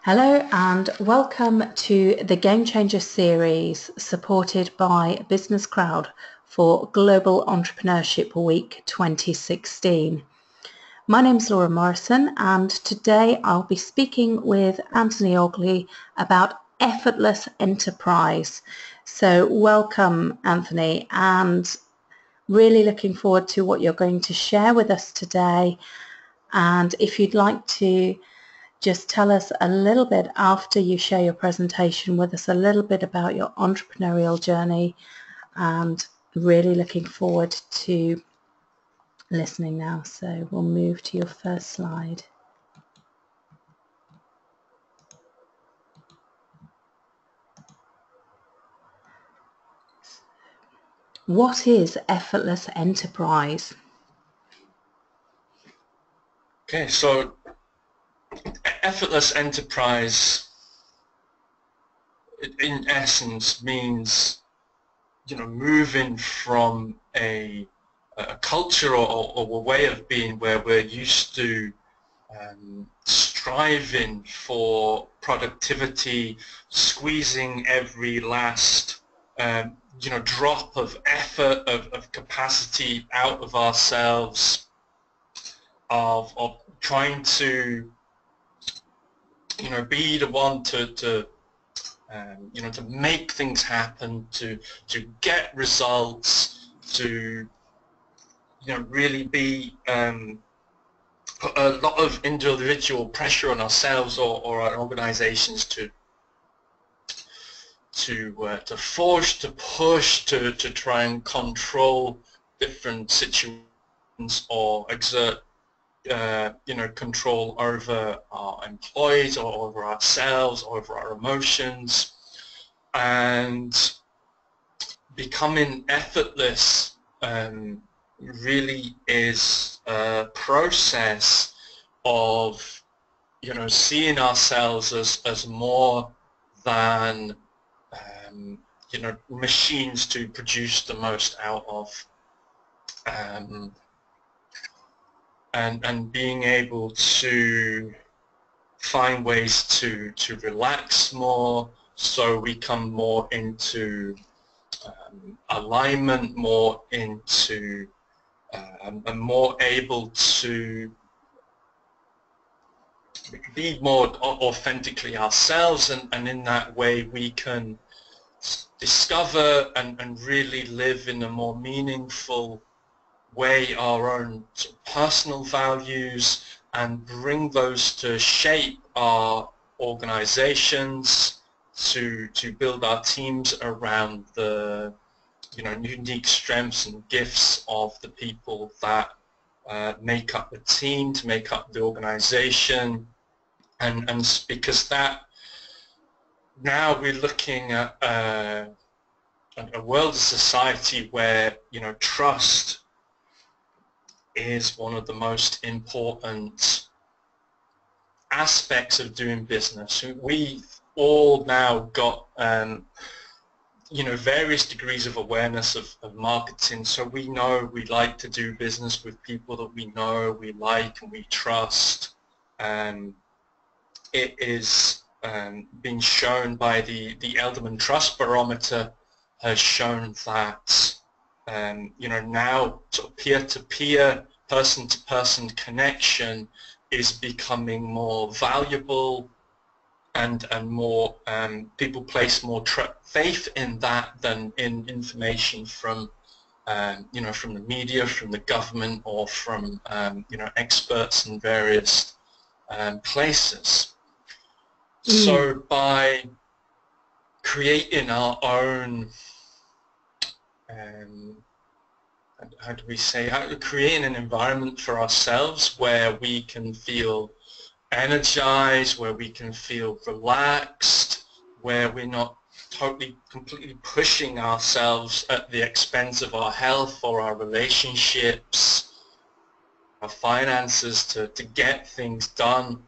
Hello and welcome to the Game Changer series supported by Business Crowd for Global Entrepreneurship Week 2016. My name is Laura Morrison and today I'll be speaking with Anthony Ogley about Effortless Enterprise. So welcome Anthony, and really looking forward to what you're going to share with us today. And if you'd like to just tell us a little bit, after you share your presentation with us, a little bit about your entrepreneurial journey, and really looking forward to listening now. So we'll move to your first slide. What is Effortless Enterprise? Okay, so Effortless Enterprise in essence means, moving from a culture or a way of being where we're used to striving for productivity, squeezing every last drop of effort, of capacity out of ourselves, of trying to be the one to make things happen, to get results, to really be put a lot of individual pressure on ourselves or our organizations to force, to push, to try and control different situations or exert control over our employees or over ourselves, or over our emotions. And becoming effortless really is a process of seeing ourselves as more than machines to produce the most out of, and being able to find ways to relax more, so we come more into alignment, more into and more able to be more authentically ourselves, and in that way we can discover and really live in a more meaningful way our own personal values, and bring those to shape our organizations, to build our teams around the unique strengths and gifts of the people that make up the team, to make up the organization. And because that, now we're looking at a world, a society where trust is one of the most important aspects of doing business. We've all now got various degrees of awareness of marketing, so we know we like to do business with people that we know, we like, and we trust. It is being shown by the Elderman Trust Barometer, has shown that now sort of peer-to-peer, person-to-person connection is becoming more valuable, and more people place more faith in that than in information from from the media, from the government, or from experts in various places. So by creating our own creating an environment for ourselves where we can feel energized, where we can feel relaxed, where we're not completely pushing ourselves at the expense of our health or our relationships, our finances, to get things done.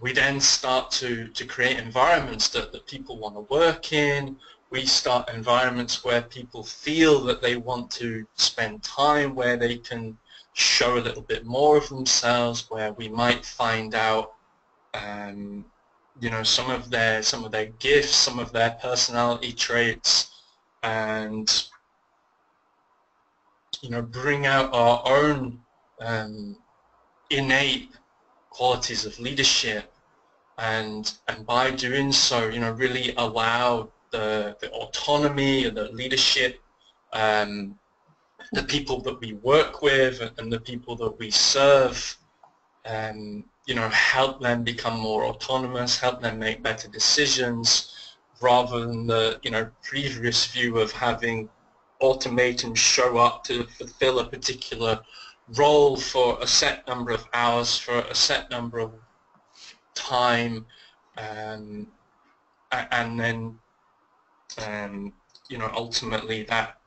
We then start to create environments that people want to work in. We start environments where people feel that they want to spend time, where they can show a little bit more of themselves, where we might find out you know, some of their gifts, some of their personality traits, and you know, bring out our own innate qualities of leadership, and by doing so, you know, really allow the autonomy and the leadership, the people that we work with and the people that we serve, you know, help them become more autonomous, help them make better decisions, rather than the, you know, previous view of having automatons show up to fulfill a particular role for a set number of hours, for a set number of time, and then you know, ultimately that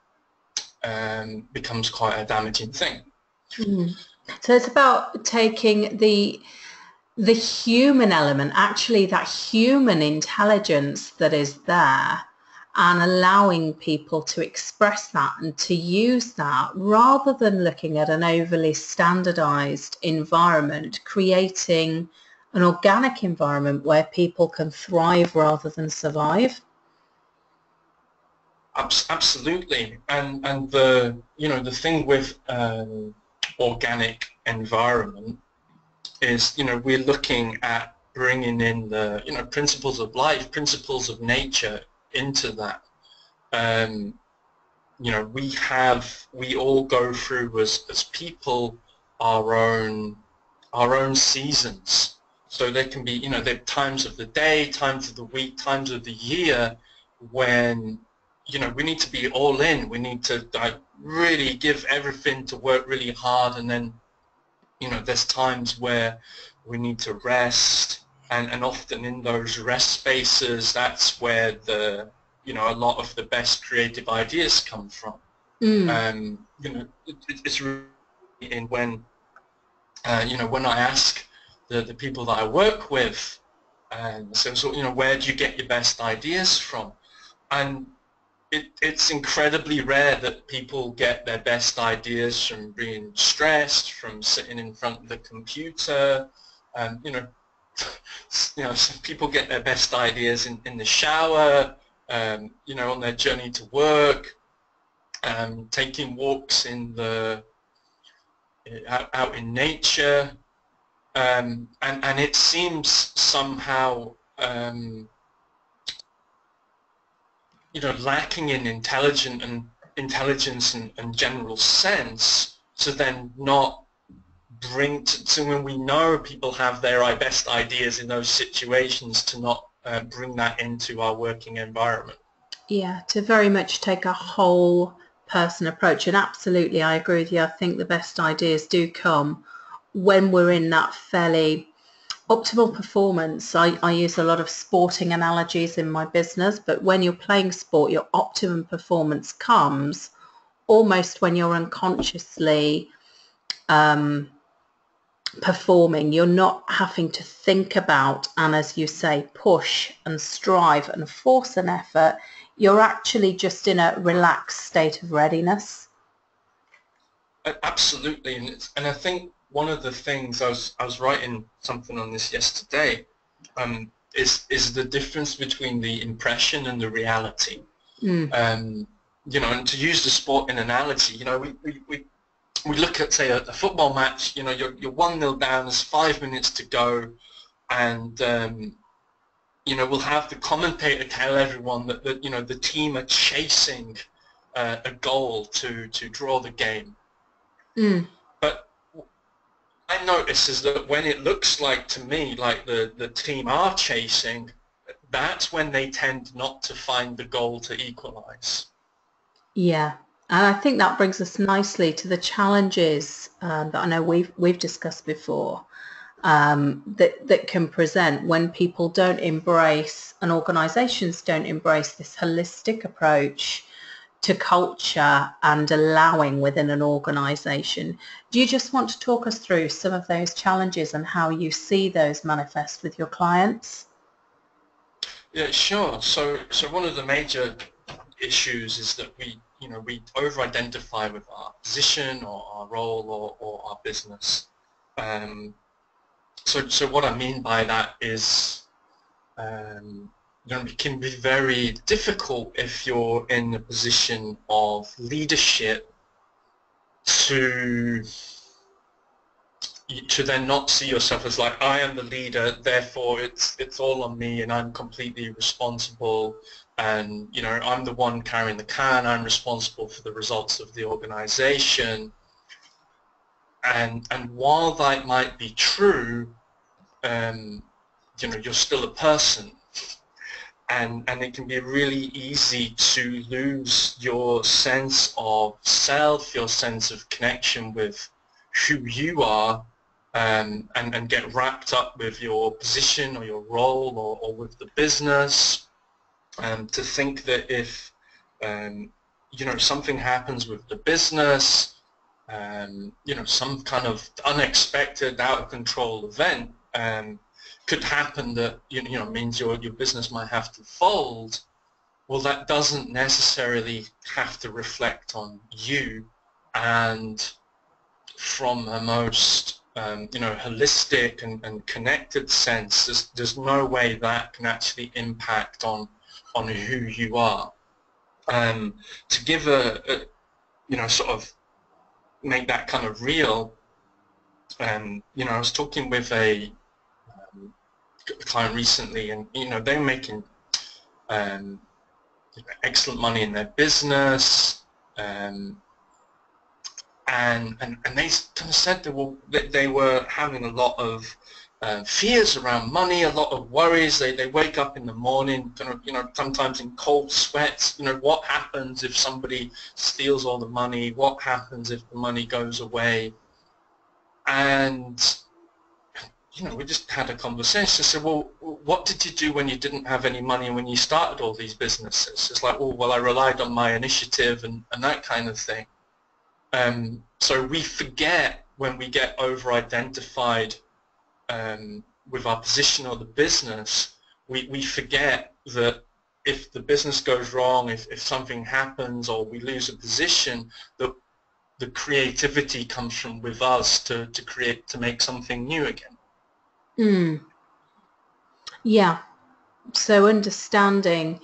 becomes quite a damaging thing. So it's about taking the human element, actually that human intelligence that is there, and allowing people to express that and to use that, rather than looking at an overly standardized environment, creating an organic environment where people can thrive rather than survive. Absolutely, and the, you know, the thing with organic environment is, you know, we're looking at bringing in the, you know, principles of life, principles of nature into that. You know, we all go through as people our own seasons. So there can be, you know, there are times of the day, times of the week, times of the year when, you know, we need to be all in. We need to like really give everything to work really hard, and then, you know, there's times where we need to rest, and often in those rest spaces, that's where the, you know, a lot of the best creative ideas come from. You know, it's really in when, you know, when I ask the people that I work with, so you know, where do you get your best ideas from? And it's incredibly rare that people get their best ideas from being stressed, from sitting in front of the computer. You know, you know, some people get their best ideas in the shower, you know, on their journey to work, taking walks in the out in nature, and it seems somehow, you know, lacking in intelligence and general sense, to then not bring to when we know people have their best ideas in those situations, to not bring that into our working environment. Yeah, to very much take a whole person approach. And absolutely, I agree with you. I think the best ideas do come when we're in that fairly optimal performance. I use a lot of sporting analogies in my business, but when you're playing sport, your optimum performance comes almost when you're unconsciously performing. You're not having to think about, and as you say, push and strive and force an effort. You're actually just in a relaxed state of readiness. Absolutely, and I think one of the things, I was writing something on this yesterday, is the difference between the impression and the reality. You know, and to use the sporting analogy, you know, we look at, say, a football match. You know, you're 1-0 down, there's 5 minutes to go, and you know, we'll have the commentator tell everyone that you know, the team are chasing a goal to draw the game. But I notice is that when it looks like, to me, like the team are chasing, that's when they tend not to find the goal to equalize. Yeah, and I think that brings us nicely to the challenges that I know we've discussed before, that can present when people don't embrace, and organisations don't embrace, this holistic approach to culture and allowing within an organisation. Do you just want to talk us through some of those challenges and how you see those manifest with your clients? Yeah, sure. So one of the major issues is that we over-identify with our position or our role or our business. So what I mean by that is, it can be very difficult if you're in a position of leadership to then not see yourself as like, I am the leader, therefore it's all on me and I'm completely responsible, and I'm the one carrying the can, I'm responsible for the results of the organization. And while that might be true, you're still a person, and it can be really easy to lose your sense of self, your sense of connection with who you are, and get wrapped up with your position or your role or with the business, to think that if something happens with the business, some kind of unexpected, out of control event could happen that means your business might have to fold. Well, that doesn't necessarily have to reflect on you, and from a most holistic and connected sense, there's no way that can actually impact on who you are. To give a sort of make that kind of real, I was talking with a client recently, and they were making excellent money in their business, and they kind of said that they were having a lot of fears around money, a lot of worries. They wake up in the morning, sometimes in cold sweats. What happens if somebody steals all the money? What happens if the money goes away? And we just had a conversation. I said, well, what did you do when you didn't have any money when you started all these businesses? It's like, oh, well, I relied on my initiative and that kind of thing. So we forget when we get over-identified with our position or the business, we forget that if the business goes wrong, if something happens or we lose a position, that the creativity comes from with us to create, to make something new again. Yeah, so understanding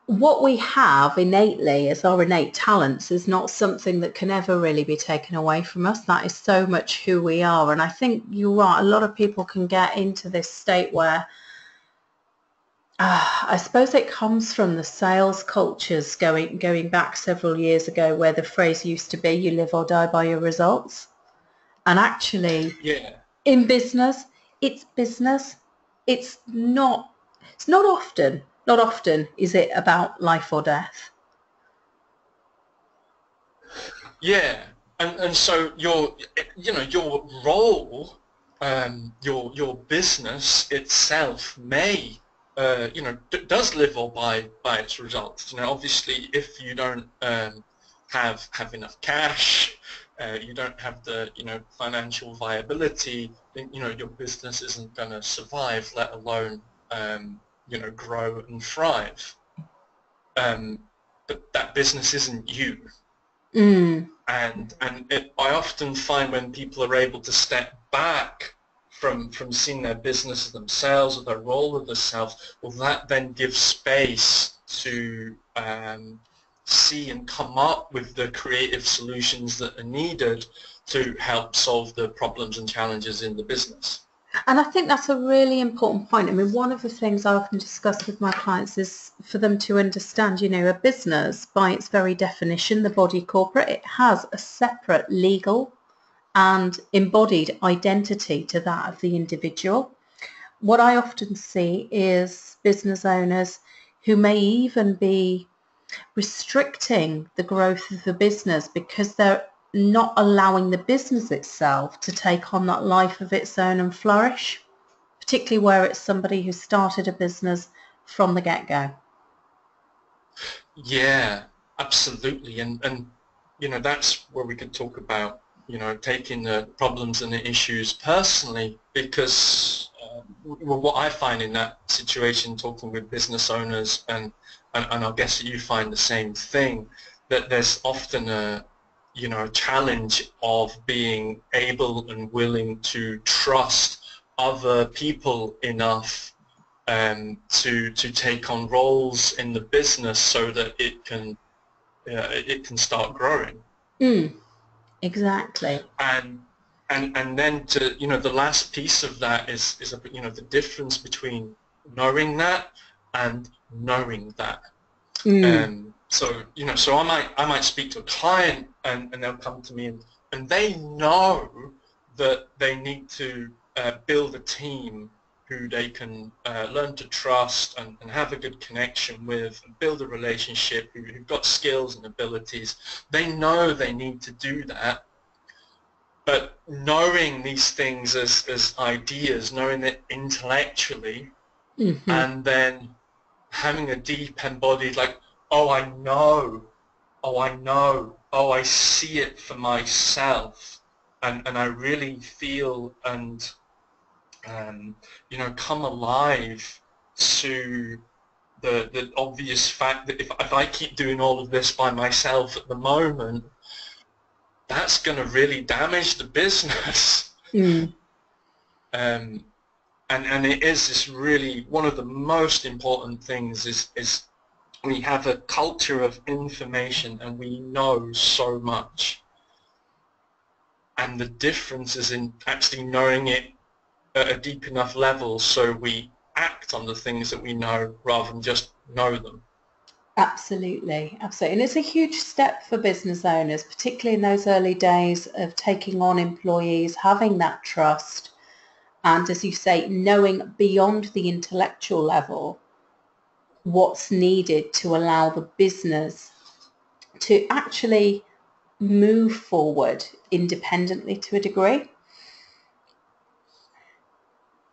what we have innately as our innate talents is not something that can ever really be taken away from us. That is so much who we are. And I think you're right, a lot of people can get into this state where I suppose it comes from the sales cultures going back several years ago, where the phrase used to be, you live or die by your results. And actually, in business, it's business. It's not often is it about life or death. Yeah, and so your role, your business itself may does live or by its results. Obviously, if you don't have enough cash, you don't have the financial viability, then your business isn't going to survive, let alone grow and thrive. But that business isn't you. And I often find when people are able to step back from seeing their business as themselves or their role as themselves, well, that then gives space to see and come up with the creative solutions that are needed to help solve the problems and challenges in the business. And I think that's a really important point. I mean, one of the things I often discuss with my clients is for them to understand, a business, by its very definition, the body corporate, it has a separate legal and embodied identity to that of the individual. What I often see is business owners who may even be restricting the growth of the business because they're not allowing the business itself to take on that life of its own and flourish, particularly where it's somebody who started a business from the get-go. Yeah, absolutely. And that's where we could talk about taking the problems and the issues personally, because what I find in that situation, talking with business owners, and I guess you find the same thing, that there's often a challenge of being able and willing to trust other people enough to take on roles in the business so that it can start growing. Exactly. And then the last piece of that is the difference between knowing that and knowing that. So I might speak to a client and they'll come to me and they know that they need to build a team who they can learn to trust and have a good connection with and build a relationship, who've got skills and abilities. They know they need to do that. But knowing these things as ideas, knowing it intellectually, and then having a deep embodied, like, oh, I know, oh, I see it for myself, and I really feel and, come alive to the obvious fact that if I keep doing all of this by myself at the moment, that's going to really damage the business. And it is this really, one of the most important things is we have a culture of information and we know so much. And the difference is in actually knowing it at a deep enough level so we act on the things that we know rather than just know them. Absolutely, absolutely. And it's a huge step for business owners, particularly in those early days of taking on employees, having that trust, and as you say, knowing beyond the intellectual level what's needed to allow the business to actually move forward independently to a degree.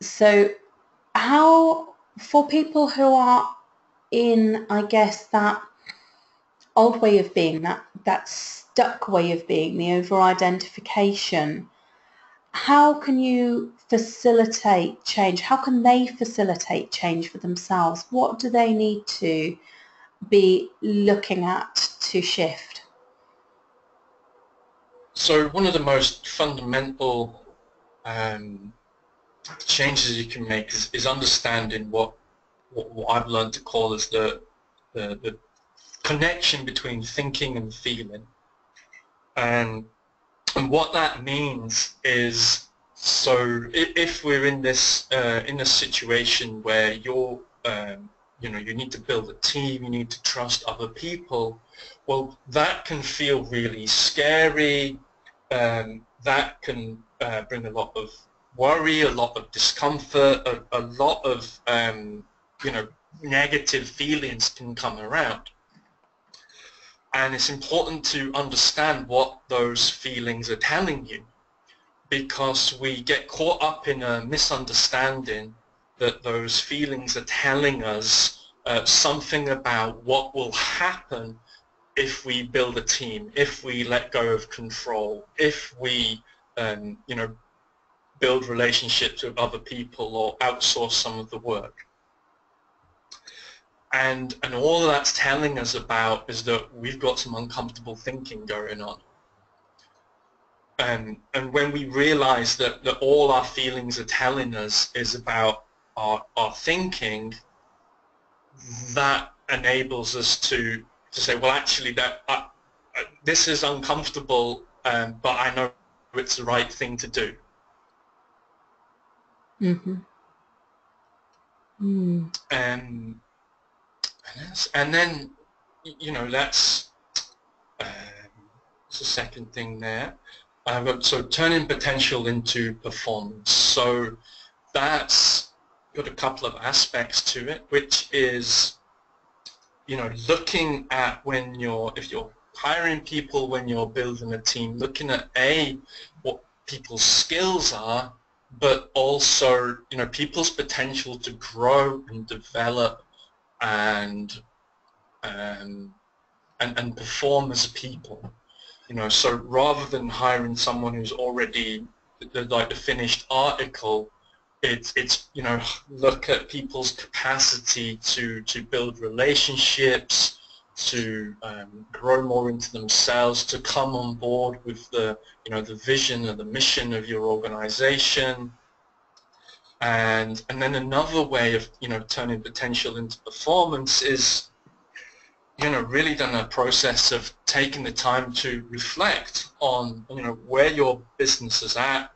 So how, for people who are in, I guess, that old way of being, that stuck way of being, the over-identification, how can you facilitate change? How can they facilitate change for themselves? What do they need to be looking at to shift? So one of the most fundamental changes you can make is understanding what I've learned to call as the connection between thinking and feeling. And what that means is, so if we're in this in a situation where you're you need to build a team, you need to trust other people, well, that can feel really scary. That can bring a lot of worry, a lot of discomfort, a lot of negative feelings can come around. And it's important to understand what those feelings are telling you, because we get caught up in a misunderstanding that those feelings are telling us something about what will happen if we build a team, if we let go of control, if we build relationships with other people or outsource some of the work. And all that's telling us about is that we've got some uncomfortable thinking going on. And when we realize that all our feelings are telling us is about our thinking, that enables us to say, well, actually, this is uncomfortable, but I know it's the right thing to do. And then, that's the second thing there. So turning potential into performance. So that's got a couple of aspects to it, which is, looking at if you're hiring people, when you're building a team, looking at what people's skills are, but also, people's potential to grow and develop and perform as people. So rather than hiring someone who's already like the finished article, it's look at people's capacity to build relationships, to grow more into themselves, to come on board with the, the vision and the mission of your organization. And then another way of, turning potential into performance is, really done a process of taking the time to reflect on, where your business is at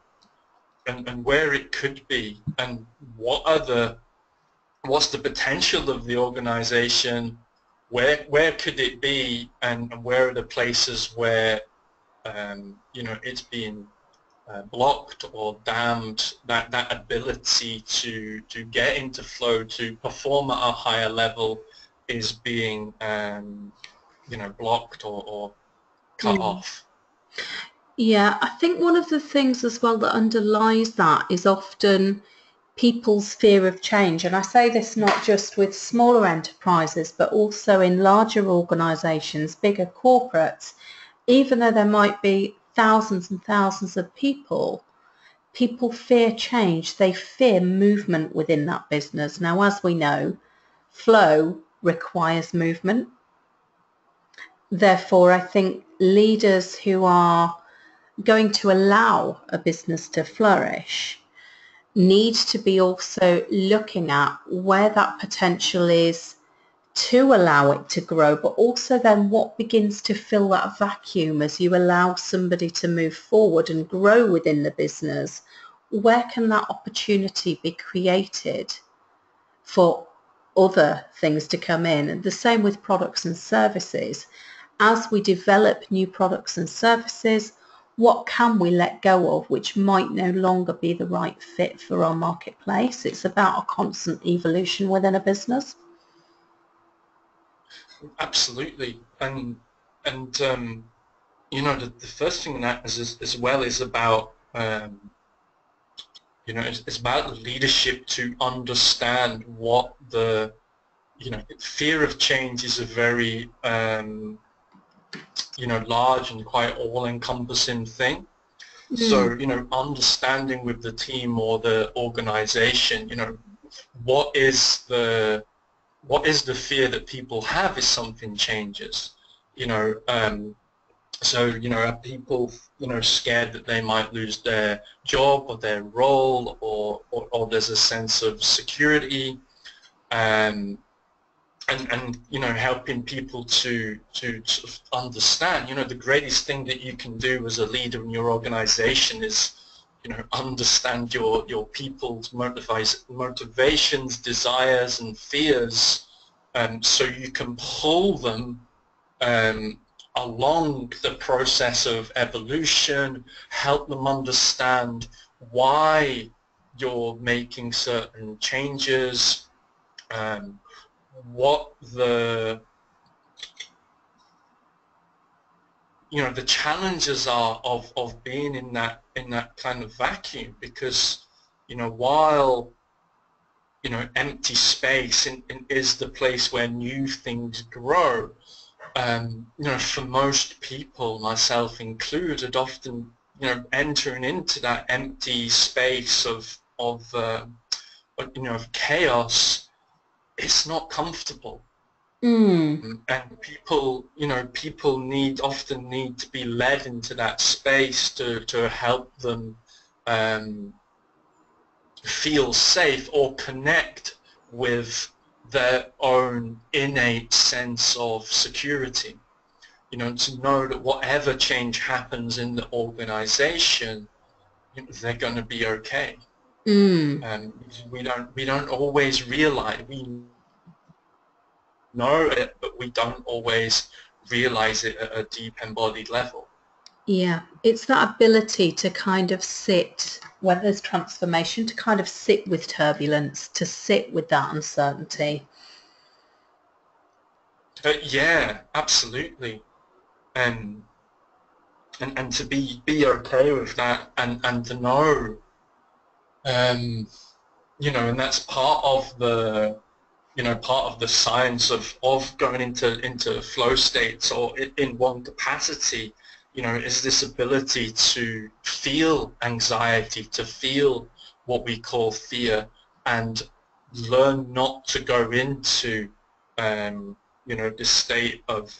and where it could be, and what's the potential of the organization, where could it be, and where are the places where, it's being blocked or damned, that ability to get into flow, to perform at a higher level is being, blocked or cut off. Yeah, I think one of the things as well that underlies that is often people's fear of change. And I say this not just with smaller enterprises, but also in larger organisations, bigger corporates. Even though there might be thousands and thousands of people fear change. They fear movement within that business. Now, as we know, flow requires movement. Therefore, I think leaders who are going to allow a business to flourish need to be also looking at where that potential is to allow it to grow, but also then what begins to fill that vacuum as you allow somebody to move forward and grow within the business. Where can that opportunity be created for other things to come in? And the same with products and services. As we develop new products and services, what can we let go of which might no longer be the right fit for our marketplace? It's about a constant evolution within a business. Absolutely, and the first thing that is as well is about it's about leadership to understand what the fear of change is a very large and quite all-encompassing thing. So understanding with the team or the organization, what is the fear that people have if something changes? So, are people, scared that they might lose their job or their role, or there's a sense of security, and helping people to sort of understand, the greatest thing that you can do as a leader in your organization is, understand your people's motivations, desires, and fears, so you can pull them along the process of evolution, help them understand why you're making certain changes, what the the challenges are of being in that kind of vacuum, because while empty space is the place where new things grow, for most people, myself included, often entering into that empty space of chaos, it's not comfortable. And people often need to be led into that space to help them feel safe or connect with their own innate sense of security, to know that whatever change happens in the organization, they're going to be okay. And we don't always realize, we know it, but we don't always realize it at a deep embodied level. Yeah, it's that ability to kind of sit, when there's transformation, to kind of sit with turbulence, to sit with that uncertainty. Yeah, absolutely, and to be okay with that, and to know, and that's part of the science of going into flow states, or in one capacity, is this ability to feel anxiety, to feel what we call fear, and learn not to go into this state of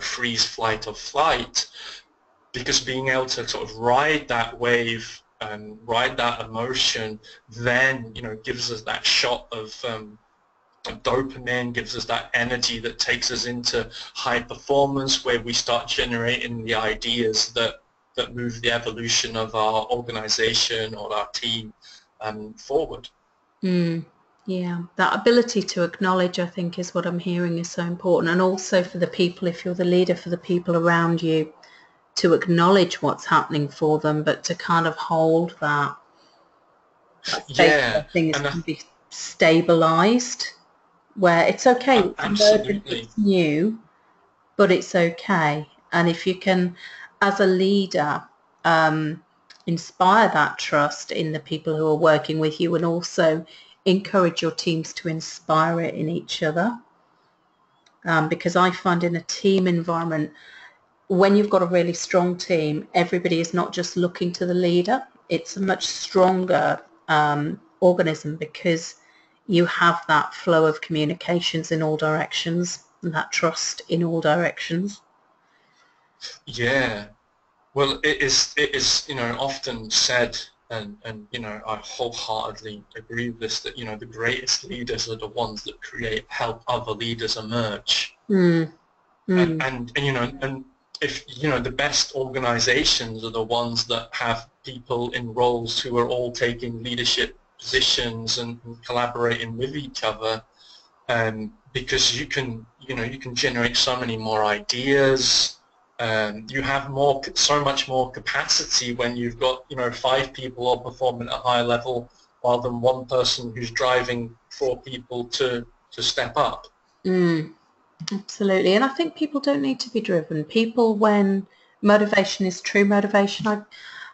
freeze, flight, or flight, because being able to sort of ride that wave and ride that emotion then gives us that shot of dopamine, gives us that energy that takes us into high performance, where we start generating the ideas that move the evolution of our organization or our team forward. Yeah, that ability to acknowledge, I think, is what I'm hearing is so important. And also for the people, if you're the leader, for the people around you, to acknowledge what's happening for them, but to kind of hold that space where things can be stabilized, where it's okay, it's emergent, it's new, but it's okay. And if you can, as a leader, inspire that trust in the people who are working with you, and also encourage your teams to inspire it in each other. Because I find in a team environment, when you've got a really strong team, everybody is not just looking to the leader. It's a much stronger organism, because you have that flow of communications in all directions and that trust in all directions. Yeah. Well, it is often said, and I wholeheartely agree with this, that the greatest leaders are the ones that help other leaders emerge. And if the best organizations are the ones that have people in roles who are all taking leadership positions and collaborating with each other, because you can generate so many more ideas. You have so much more capacity when you've got 5 people all performing at a high level, rather than one person who's driving 4 people to step up. Absolutely. And I think people don't need to be driven. People, when motivation is true motivation,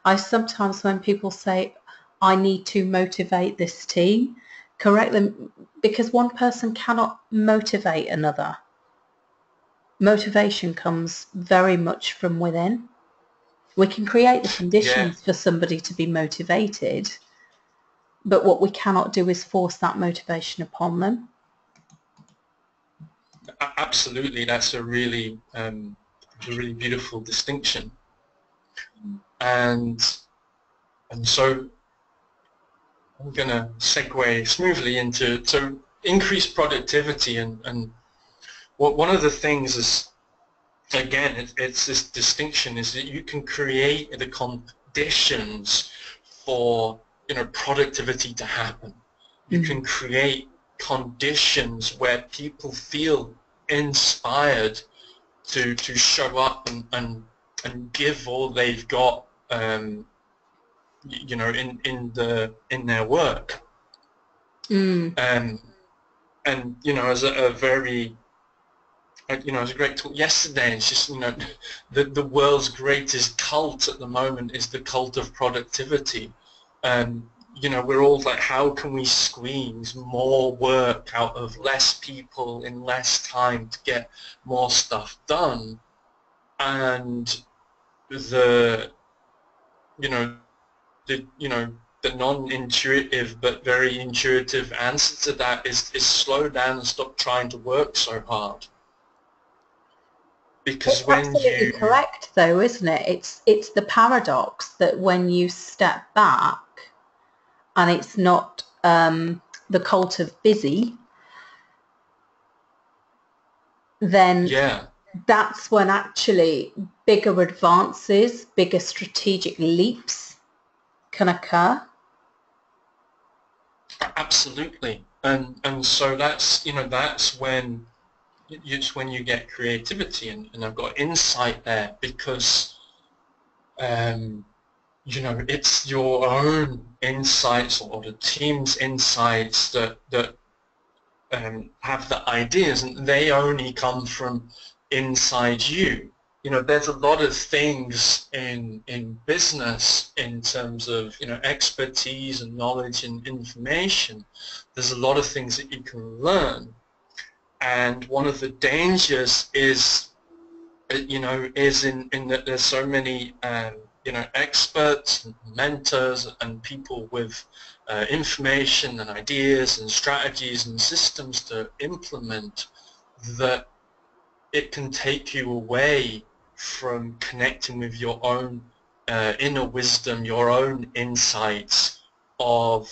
I sometimes, when people say, I need to motivate this team, correct them, because one person cannot motivate another. Motivation comes very much from within. We can create the conditions for somebody to be motivated, but what we cannot do is force that motivation upon them. Absolutely, that's a really beautiful distinction, and so I'm going to segue smoothly into increased productivity, and one of the things is, again, it's this distinction, is that you can create the conditions for productivity to happen. You can create conditions where people feel inspired to show up and give all they've got, in their work. And as a very as a great talk yesterday, it's just the world's greatest cult at the moment is the cult of productivity. We're all like, how can we squeeze more work out of less people in less time to get more stuff done? And the non-intuitive but very intuitive answer to that is slow down and stop trying to work so hard. Because it's absolutely correct, though, isn't it? It's the paradox that when you step back, and it's not the cult of busy, then that's when actually bigger advances, bigger strategic leaps can occur. Absolutely, and so that's that's when you get creativity, and I've got insight there, because it's your own insights or the team's insights that have the ideas, and they only come from inside you. There's a lot of things in business in terms of expertise and knowledge and information. There's a lot of things that you can learn, and one of the dangers is in that there's so many experts and mentors and people with information and ideas and strategies and systems to implement, that it can take you away from connecting with your own inner wisdom, your own insights of,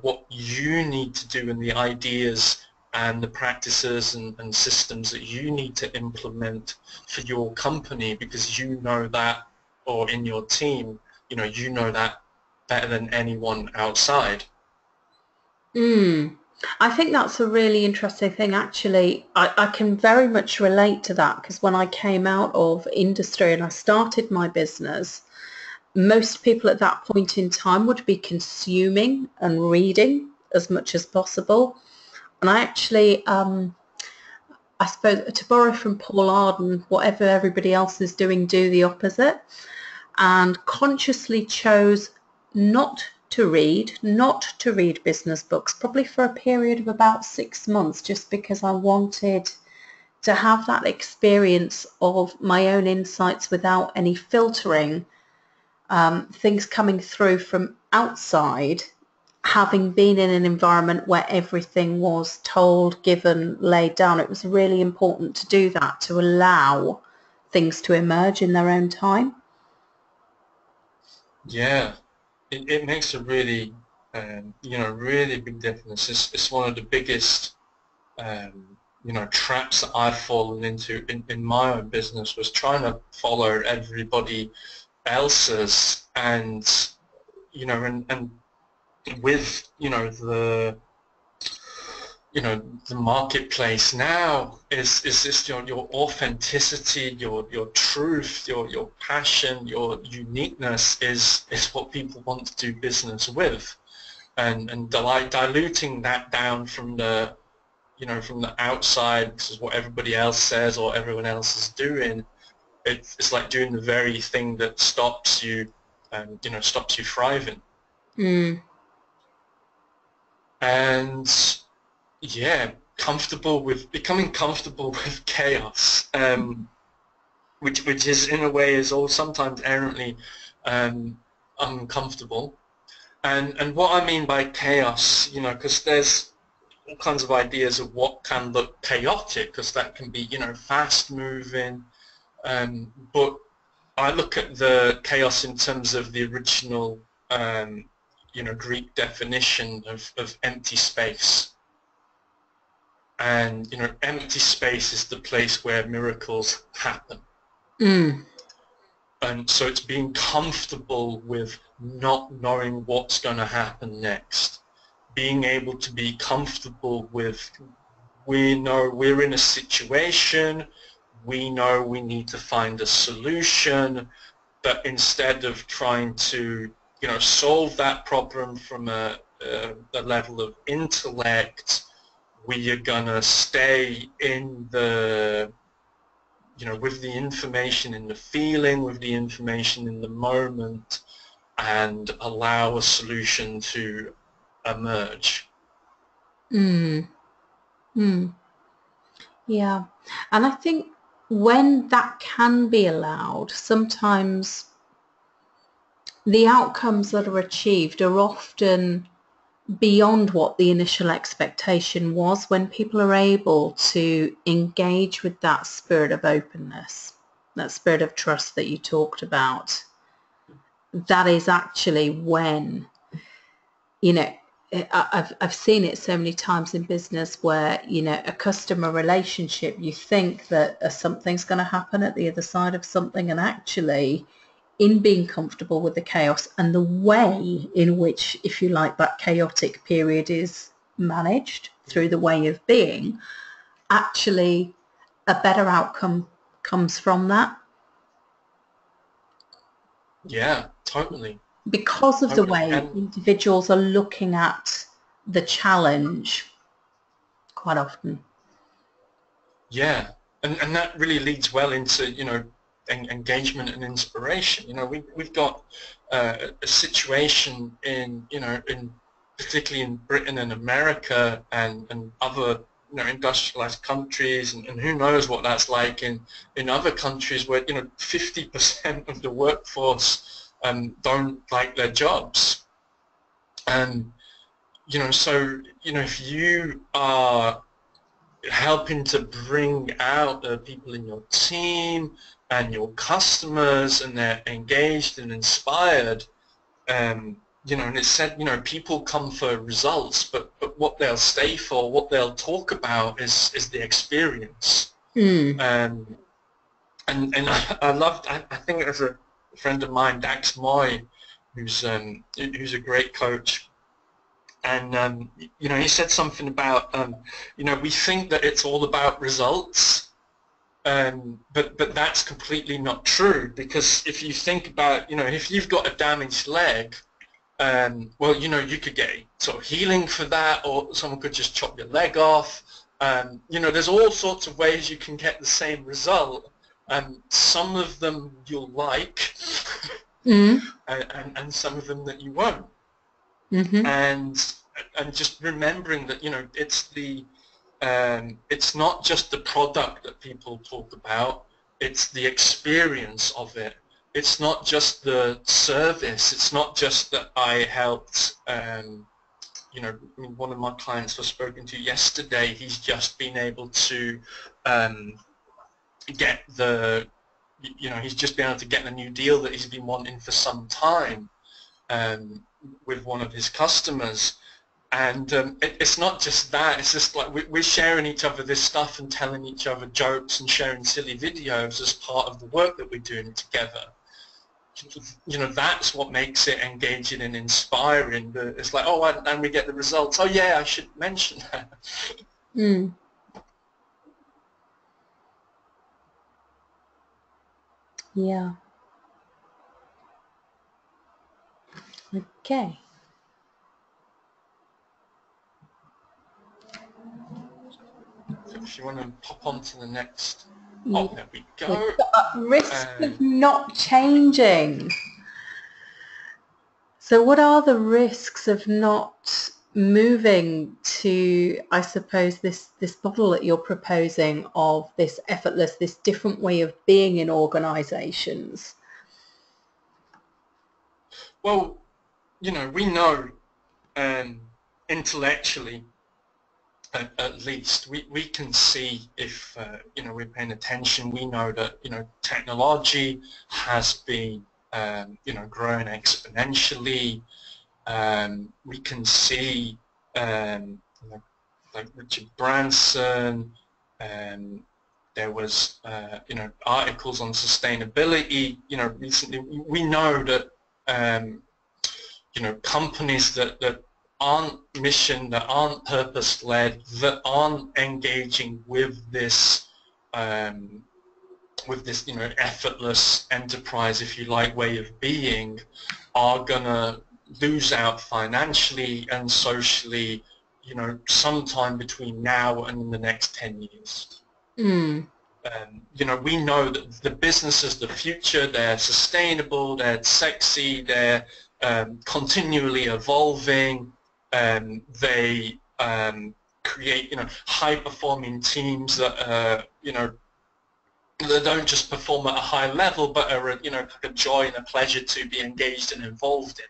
what you need to do and the ideas and the practices and systems that you need to implement for your company, because you know that, or in your team, you know that better than anyone outside. I think that's a really interesting thing, actually. I can very much relate to that, because when I came out of industry and I started my business, most people at that point in time would be consuming and reading as much as possible. And I actually, I suppose, to borrow from Paul Arden, whatever everybody else is doing, do the opposite, and consciously chose not to read business books, probably for a period of about 6 months, just because I wanted to have that experience of my own insights without any filtering, things coming through from outside, having been in an environment where everything was told, given, laid down. It was really important to do that, to allow things to emerge in their own time. Yeah, it makes a really, really big difference. It's one of the biggest, traps that I've fallen into in my own business, was trying to follow everybody else's, and, and with, the marketplace now is just your authenticity, your truth, your passion, your uniqueness is what people want to do business with, and diluting that down from the from the outside, because is what everybody else says or everyone else is doing. It's like doing the very thing that stops you, stops you thriving. Mm. And yeah, becoming comfortable with chaos, which is in a way is all sometimes errantly uncomfortable. And what I mean by chaos, because there's all kinds of ideas of what can look chaotic, because that can be, fast moving. But I look at the chaos in terms of the original, Greek definition of empty space. And, empty space is the place where miracles happen. Mm. And so it's being comfortable with not knowing what's going to happen next. Being able to be comfortable with, we know we're in a situation, we know we need to find a solution, but instead of trying to, solve that problem from a level of intellect, we are going to stay in the, with the information in the feeling, with the information in the moment, and allow a solution to emerge. Mm. Mm. Yeah. And I think when that can be allowed, sometimes the outcomes that are achieved are often beyond what the initial expectation was, when people are able to engage with that spirit of openness, that spirit of trust that you talked about. That is actually when, I've seen it so many times in business where, a customer relationship, you think that something's going to happen at the other side of something, and actually in being comfortable with the chaos and the way in which, if you like, that chaotic period is managed through the way of being, actually a better outcome comes from that. Yeah, totally. Because of the Totally. way And individuals are looking at the challenge quite often. yeah, and that really leads well into, engagement and inspiration. We've got a situation in, particularly in Britain and America and other, industrialized countries, and who knows what that's like in other countries where, 50% of the workforce don't like their jobs. And, so, if you are helping to bring out the people in your team and your customers, and they're engaged and inspired. You know, and it said, you know, people come for results, but what they'll stay for, what they'll talk about is the experience. And I loved, I think there's a friend of mine, Dax Moy, who's a great coach, and you know, he said something about, you know, we think that it's all about results, but that's completely not true, because if you think about, you know, if you've got a damaged leg, well, you know, you could get sort of healing for that, or someone could just chop your leg off. You know, there's all sorts of ways you can get the same result. Some of them you'll like, and some of them that you won't. And just remembering that, you know, it's not just the product that people talk about, it's the experience of it. It's not just the service. It's not just that I helped, you know, one of my clients was spoken to yesterday, he's just been able to get the, you know, he's just been able to get the new deal that he's been wanting for some time with one of his customers. And it's not just that, it's just like we're sharing each other this stuff and telling each other jokes and sharing silly videos as part of the work that we're doing together. You know, that's what makes it engaging and inspiring. It's like, oh, and we get the results. Oh yeah, I should mention that. Yeah. Okay. So if you want to pop on to the next, oh, there we go. Risk of not changing. So what are the risks of not moving to, I suppose, this model that you're proposing of this effortless, this different way of being in organizations? Well, you know, we know intellectually, at least, we can see if, you know, we're paying attention. We know that, you know, technology has been, you know, growing exponentially. We can see, like Richard Branson, there was, you know, articles on sustainability, you know, recently. We know that, you know, companies that aren't mission, that aren't purpose-led, that aren't engaging with this, you know, effortless enterprise, if you like, way of being, are gonna lose out financially and socially, you know, sometime between now and in the next 10 years. You know, we know that the business is the future. They're sustainable, they're sexy, they're continually evolving. They create, you know, high-performing teams that, you know, that don't just perform at a high level, but are, you know, like a joy and a pleasure to be engaged and involved in.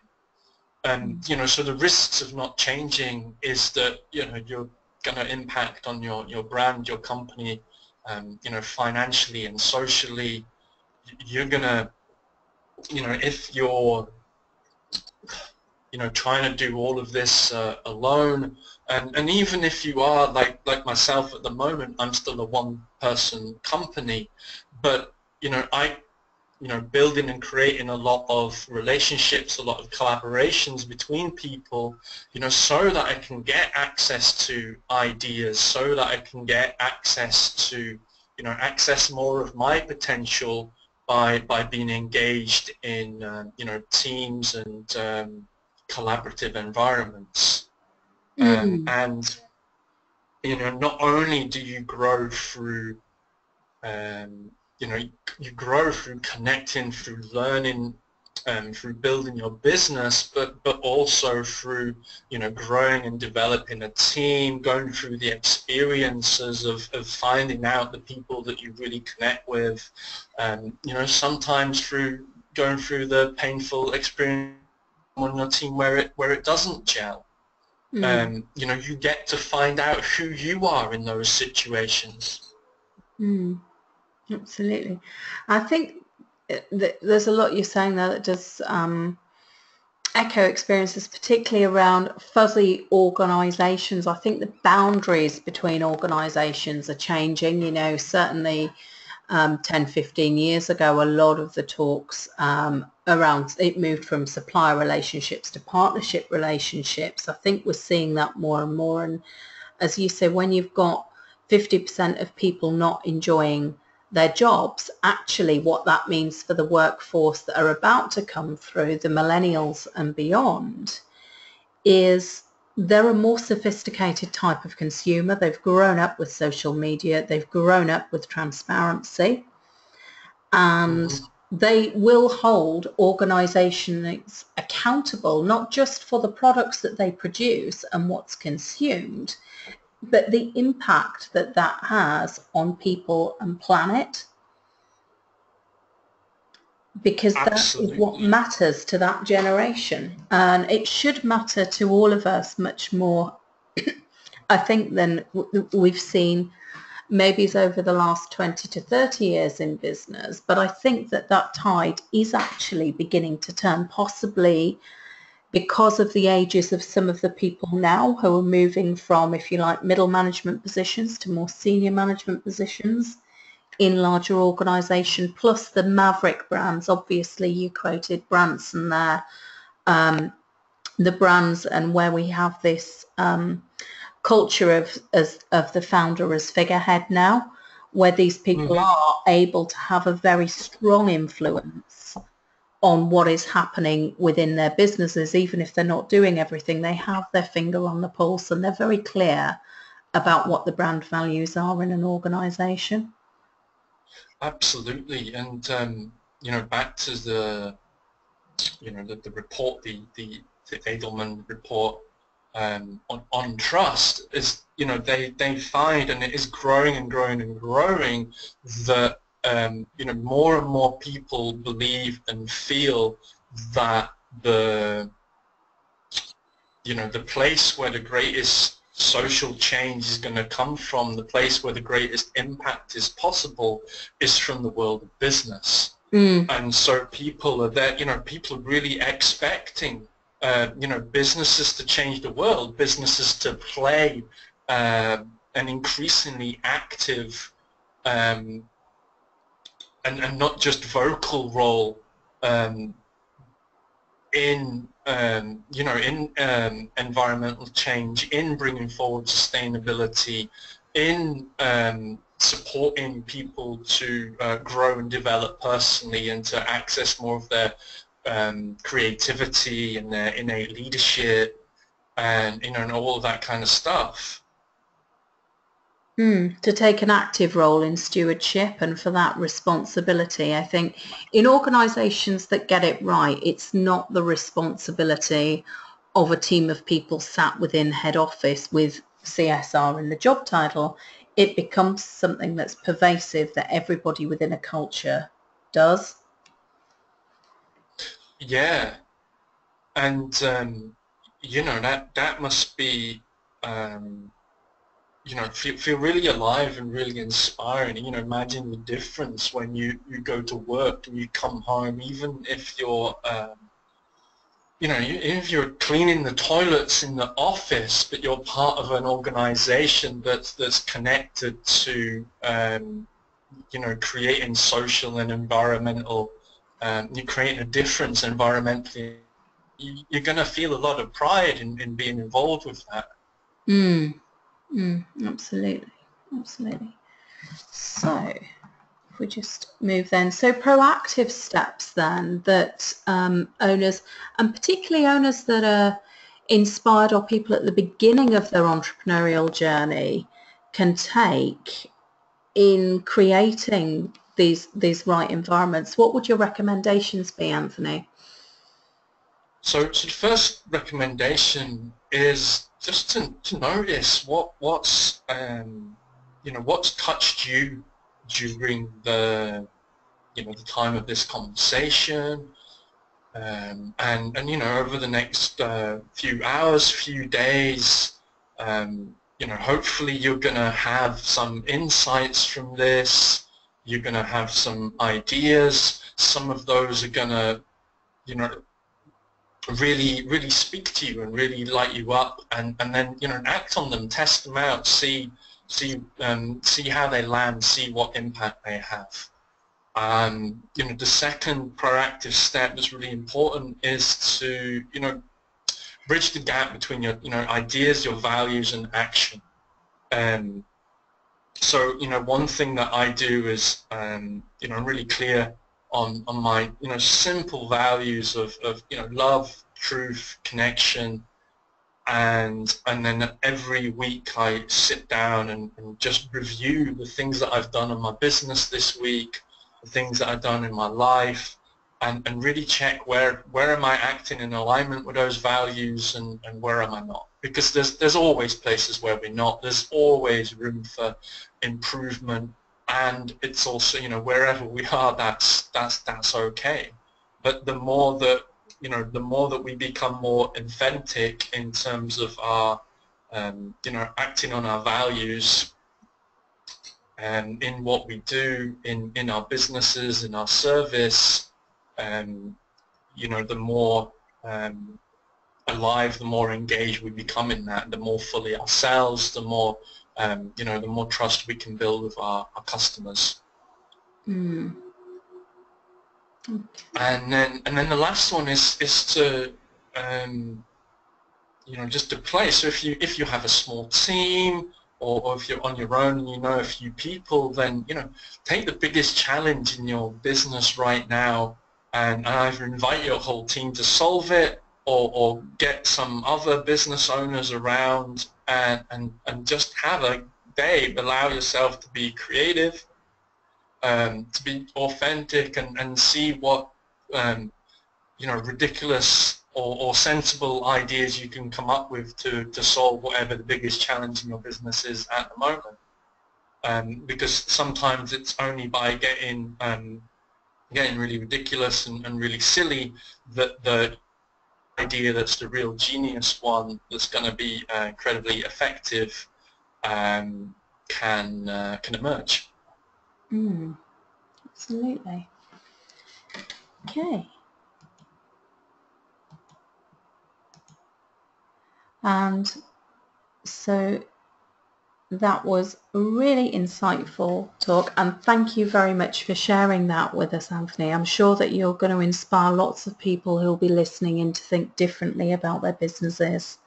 You know, so the risks of not changing is that, you know, you're going to impact on your brand, your company, you know, financially and socially. You're going to, you know, if you're, you know, trying to do all of this alone, and even if you are like myself at the moment, I'm still a one-person company, but, you know, you know, building and creating a lot of relationships, a lot of collaborations between people, you know, so that I can get access to ideas, so that I can get access to, you know, access more of my potential by being engaged in, you know, teams and collaborative environments. And, you know, not only do you grow through, you know, you grow through connecting, through learning, through building your business, but also through, you know, growing and developing a team, going through the experiences of finding out the people that you really connect with, you know, sometimes through going through the painful experience on your team where it doesn't gel. You know, you get to find out who you are in those situations. Absolutely. I think there's a lot you're saying there that does echo experiences, particularly around fuzzy organisations. I think the boundaries between organisations are changing. You know, certainly 10, 15 years ago, a lot of the talks around it moved from supplier relationships to partnership relationships. I think we're seeing that more and more. And as you say, when you've got 50% of people not enjoying their jobs, actually what that means for the workforce that are about to come through, the millennials and beyond, is they're a more sophisticated type of consumer. They've grown up with social media, they've grown up with transparency, and they will hold organisations accountable, not just for the products that they produce and what's consumed, but the impact that that has on people and planet, because that is what matters to that generation, and it should matter to all of us much more, I think, than we've seen maybe over the last 20 to 30 years in business. But I think that that tide is actually beginning to turn, possibly because of the ages of some of the people now who are moving from, if you like, middle management positions to more senior management positions in larger organisation, plus the maverick brands. Obviously, you quoted Branson there, the brands, and where we have this culture of the founder as figurehead now, where these people are able to have a very strong influence on what is happening within their businesses. Even if they're not doing everything, they have their finger on the pulse and they're very clear about what the brand values are in an organisation. Absolutely. And you know, back to the, you know, the report, the Edelman report on trust, is, you know, they find, and it is growing and growing and growing, that you know, more and more people believe and feel that the, you know, the place where the greatest social change is going to come from, the place where the greatest impact is possible, is from the world of business. And so people are there, you know, people are really expecting you know, businesses to change the world, businesses to play an increasingly active and not just vocal role in you know, in environmental change, in bringing forward sustainability, in supporting people to grow and develop personally and to access more of their creativity and their innate leadership, and, you know, and all of that kind of stuff. To take an active role in stewardship, and for that responsibility, I think in organisations that get it right, it's not the responsibility of a team of people sat within head office with CSR in the job title. It becomes something that's pervasive, that everybody within a culture does. Yeah, and you know, that must be you know, feel really alive and really inspiring. You know, imagine the difference when you go to work and you come home, even if you're you know, if you're cleaning the toilets in the office, but you're part of an organization that's connected to you know, creating social and environmental, you're creating a difference environmentally, you're going to feel a lot of pride in being involved with that. Absolutely, absolutely. So if we just move then, so proactive steps then that owners, and particularly owners that are inspired, or people at the beginning of their entrepreneurial journey, can take in creating these right environments. What would your recommendations be, Anthony? So the first recommendation is just to notice what's you know, what's touched you during the, you know, the time of this conversation. And you know, over the next few hours, few days, hopefully you're going to have some insights from this. You're going to have some ideas. Some of those are going to, really speak to you and really light you up, and then act on them, test them out, see how they land, see what impact they have. The second proactive step that's really important is to bridge the gap between your ideas, your values, and action. So one thing that I do is I'm really clear on my simple values of love, truth, connection, and then every week I sit down and just review the things that I've done in my business this week, the things that I've done in my life, and really check where am I acting in alignment with those values, and where am I not. Because there's always places where we're not. There's always room for improvement, and it's also wherever we are, that's okay. But the more that we become more authentic in terms of our acting on our values and in what we do in our businesses, in our service, the more alive, the more engaged we become in that, the more fully ourselves, the more the more trust we can build with our customers. Mm. Okay. And then the last one is to just to play. So if you have a small team, or if you're on your own and you know a few people, then take the biggest challenge in your business right now and either invite your whole team to solve it, or get some other business owners around and just have a day. Allow yourself to be creative, to be authentic, and see what ridiculous or sensible ideas you can come up with to solve whatever the biggest challenge in your business is at the moment. Because sometimes it's only by getting really ridiculous and really silly that the idea that's the real genius one, that's going to be incredibly effective, can emerge. Absolutely. Okay. And so that was a really insightful talk, and thank you very much for sharing that with us, Anthony. I'm sure that you're going to inspire lots of people who will be listening in to think differently about their businesses.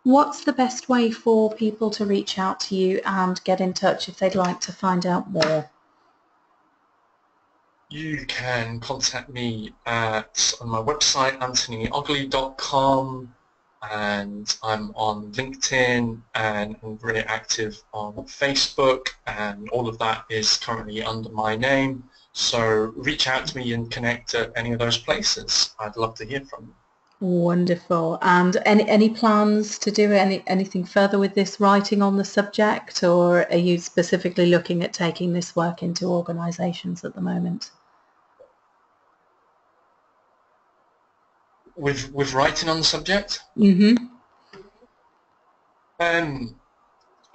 What's the best way for people to reach out to you and get in touch if they'd like to find out more? You can contact me on my website, anthonyogley.com, and I'm on LinkedIn, and I'm very active on Facebook, and all of that is currently under my name. So reach out to me and connect at any of those places. I'd love to hear from you. Wonderful. And any plans to do anything further with this writing on the subject, or are you specifically looking at taking this work into organisations at the moment? With writing on the subject? Mm-hmm.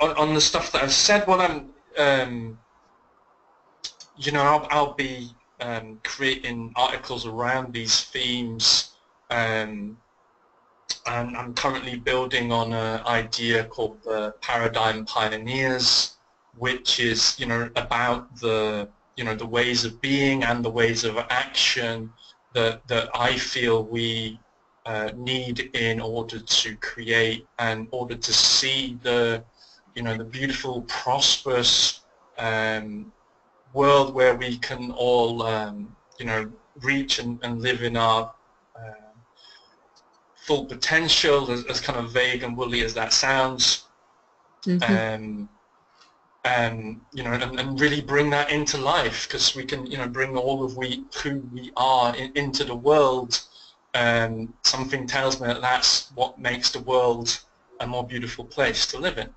On the stuff that I've said, well, I'll be creating articles around these themes, and I'm currently building on an idea called the Paradigm Pioneers, which is about the the ways of being and the ways of action that I feel we need in order to create, and in order to see the the beautiful, prosperous world where we can all reach and live in our full potential, as kind of vague and woolly as that sounds. Mm-hmm. And really bring that into life, because we can bring all of who we are into the world. Something tells me that that's what makes the world a more beautiful place to live in.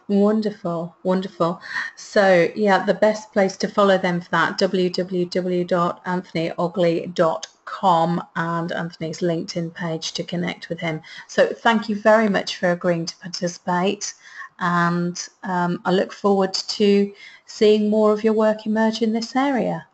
Wonderful, wonderful. So yeah, the best place to follow them for that, www.anthonyogley.com. anthony's.com and Anthony's LinkedIn page to connect with him. So thank you very much for agreeing to participate, and I look forward to seeing more of your work emerge in this area.